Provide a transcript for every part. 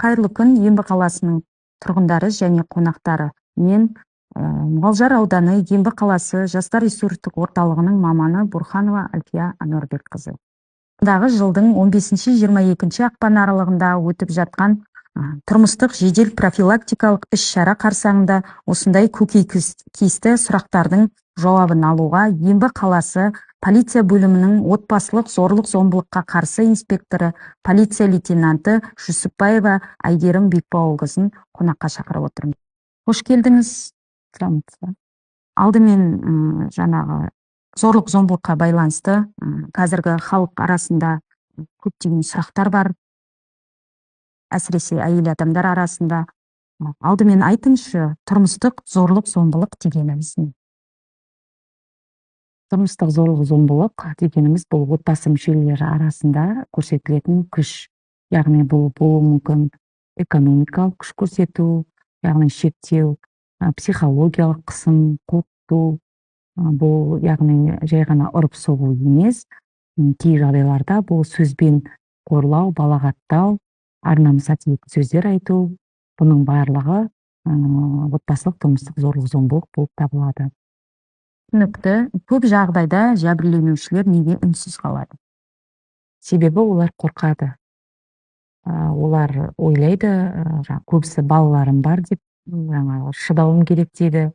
Қайырлы күн, Ембі қаласының тұрғындары және қонақтары. Мен Мұғалжар ауданы Ембі қаласы жастар ресурстық орталығының маманы Бурханова Альфия Ануарбекқызы. Дағы жылдың 15-22 ақпан аралығында өтіп жатқан тұрмыстық жедел профилактикалық іс-шара қарсаңында осындай көкейкесті сұрақтардың жауабын алуға Ембі қаласы полиция бөлімінің отбасылық зорлық-зомбылыққа қарсы инспекторы полиция лейтенанты Жүсіпбаева Айгерім Бекбауылқызын қонаққа шақырып отырмын. Қош келдіңіз. Алдымен жаңағы зорлық-зомбылыққа байланысты қазіргі халық арасында көптеген сұрақтар бар, әсіресе әйел адамдар арасында. Алдымен айтыңызшы, тұрмыстық зорлық-зомбылық дегеніміз не? Тұрмыстық зорлық-зомбылық дегеніміз бұл отбасы мүшелері арасында көрсетілетін күш. Яғни бұл болуы мүмкін экономикалық күш көрсету, яғни шектеу, психологиялық қысым, қорқыту. Бұл яғни жай ғана ұрып соғу емес, кей жағдайларда бұл сөзбен қорлау, балағаттау, ар-намысқа тиетін сөздер айту. Бұның барлығы отбасылық тұрмыстық зорлық-зомбылық болып табылады. Түсінікті. Көп жағдайда жәбірленушілер неге үнсіз қалады? Себебі олар қорқады. Олар ойлайды, көбісі балаларым бар деп, шыдауым керек дейді.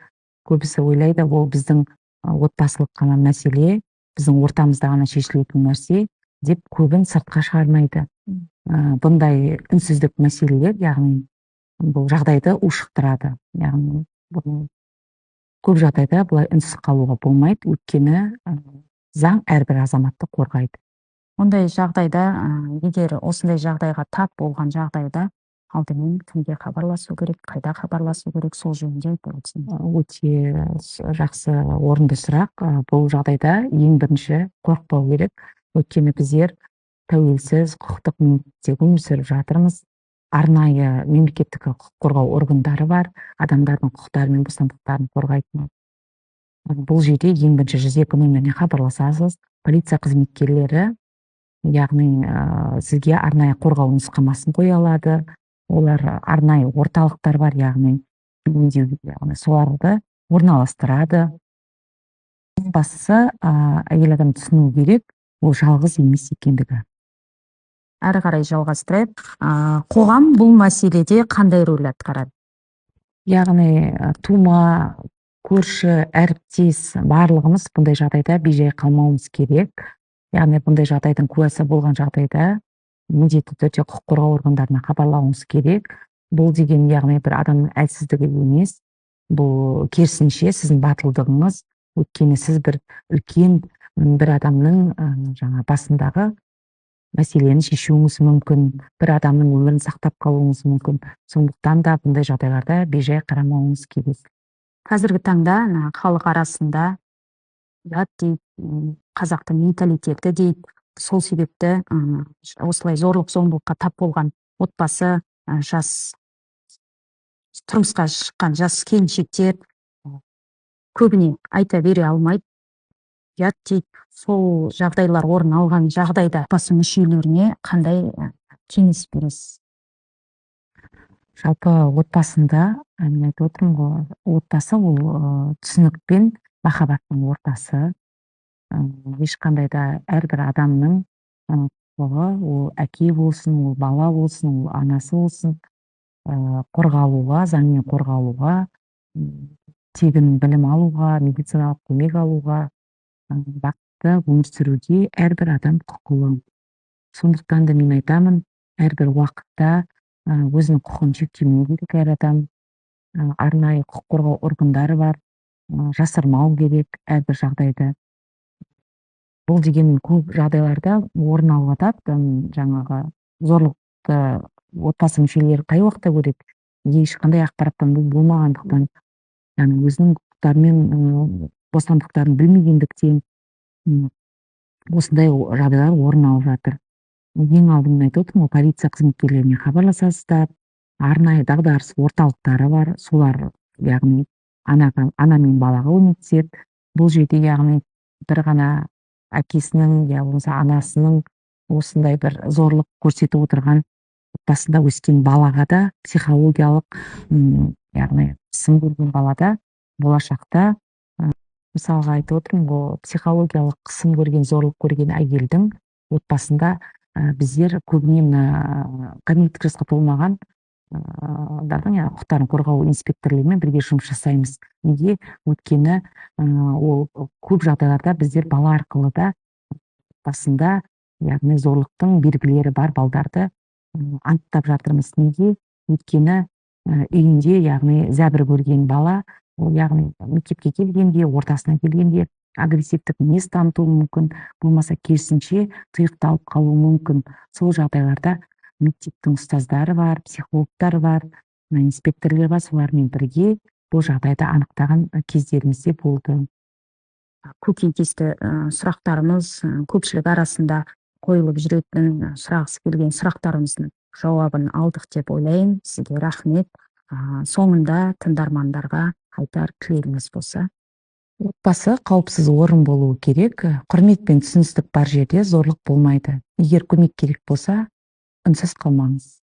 Көбісі ойлайды, ол біздің отбасылық қана мәселе, біздің ортамызда ғана шешілетін нәрсе деп көбін сыртқа шығармайды. Бұндай үнсіздік мәселелер, яғни бұл жағдайды ушықтырады. Яғни көп жағдайда бұлай үнсіз қалуға болмайды, өйткені заң әрбір азаматты қорғайды. Ондай жағдайда, егер осындай жағдайға тап болған жағдайда, алдымен кімге хабарласу керек, қайда хабарласу керек, сол жөнінде айтып өтсеңіз. Өте жақсы, орынды сұрақ. Бұл жағдайда ең бірінші қорықпау керек. Өйткені біздер тәуелсіз құқықтық мемлекетте өмір сүріп жатырмыз. Арнайы мемлекеттік құқық қорғау органдары бар, адамдардың құқықтары мен бостандықтарын қорғайтын. Бұл жерде ең бірінші 102 нөміріне хабарласасыз. Полиция қызметкерлері, яғни сізге арнайы қорғау нұсқамасын қоя алады. Олар арнайы орталықтар бар, яғни соларды орналастырады. Бастысы әйел адам түсіну керек, ол жалғыз емес екендігі. Әрі қарай жалғастырайық. Қоғам бұл мәселеде қандай рөл атқарады? Яғни тума, көрші, әріптес барлығымыз бұндай жағдайда бейжай қалмауымыз керек. Яғни бұндай жағдайдың куәсі болған жағдайда міндетті түрде құқық қорғау органдарына хабарлауымыз керек. Бұл деген яғни бір адамның әлсіздігі емес, бұл керісінше сіздің батылдығыңыз, өйткені сіз бір үлкен бір адамның басындағы мәселені шешуіңіз мүмкін, бір адамның өмірін сақтап қалуыңыз мүмкін. Сондықтан да бұндай жағдайларда бейжай қарамауыңыз керек. Қазіргі таңда халық арасында дейді, қазақтың менталитеті дейді, сол себепті осылай зорлық-зомбылыққа тап болған отбасы, тұрмысқа шыққан жас келіншектер көбіне айта бере алмайды. Дейді, сол жағдайлар орын алған жағдайда отбасы мүшелеріне қандай кеңес бересіз? Жалпы отбасында, мен айтып отырмын ғой, отбасы ол түсінік пен махаббаттың ортасы. Ешқандай да әрбір адамның ол әке болсын, ол бала болсын, ол анасы болсын, қорғалуға, заңмен қорғалуға, тегін білім алуға, медициналық көмек алуға, бақытты өмір сүруге әрбір адам құқылы. Сондықтан да мен айтамын, әрбір уақытта өзінің құқығын шектемеу керек әр адам. Арнайы құқық қорғау органдары бар, жасырмау керек әрбір жағдайды. Бұл деген көп жағдайларда орын алып жатады. Жаңағы зорлықты отбасы мүшелері қай уақытта көреді? Ешқандай ақпараттан болмағандықтан, яғни өзінің құқықтары мен бостандықтарын білмегендіктен осындай жағдайлар орын алып жатыр. Ең алдымен айтып отырмын, полиция қызметкерлеріне хабарласасыздар, арнайы дағдарыс орталықтары бар, солар яғни ана мен балаға көмектеседі. Бұл жерде яғни бір ғана әкесінің, я болмаса анасының осындай бір зорлық көрсетіп отырған отбасында өскен балаға да психологиялық яғни қысым көрген балада болашақта мысалға айтып отырмын ғой, психологиялық қысым көрген, зорлық көрген әйелдің отбасында біздер көбіне мына кәмелеттік жасқа толмаған құқықтарын қорғау инспекторларымен бірге жұмыс жасаймыз. Неге? Өйткені ол көп жағдайларда біздер бала арқылы да басында, яғни зорлықтың белгілері бар балдарды анықтап жатырмыз. Неге? Өйткені үйінде, яғни зәбір көрген бала, яғни мектепке келгенде, ортасына келгенде агрессивтік мінез танытуы мүмкін, болмаса керісінше тұйықталып қалуы мүмкін. Сол жағдайларда мектептің ұстаздары бар, психологтар бар, инспекторлар бар, солармен бірге бұл жағдайды анықтаған кездерімізде болды. Көкейтесті сұрақтарымыз көпшілік арасында қойылып жүретін, сұрағысы келген сұрақтарымыздың жауабын алдық деп ойлаймын. Сізге рахмет. Соңында тыңдармандарға айтар тілегіңіз болса? Отбасы қауіпсіз орын болуы керек. Құрмет пен түсіністік бар жерде зорлық болмайды. Егер көмек керек болса, үнсіз қалмаңыз.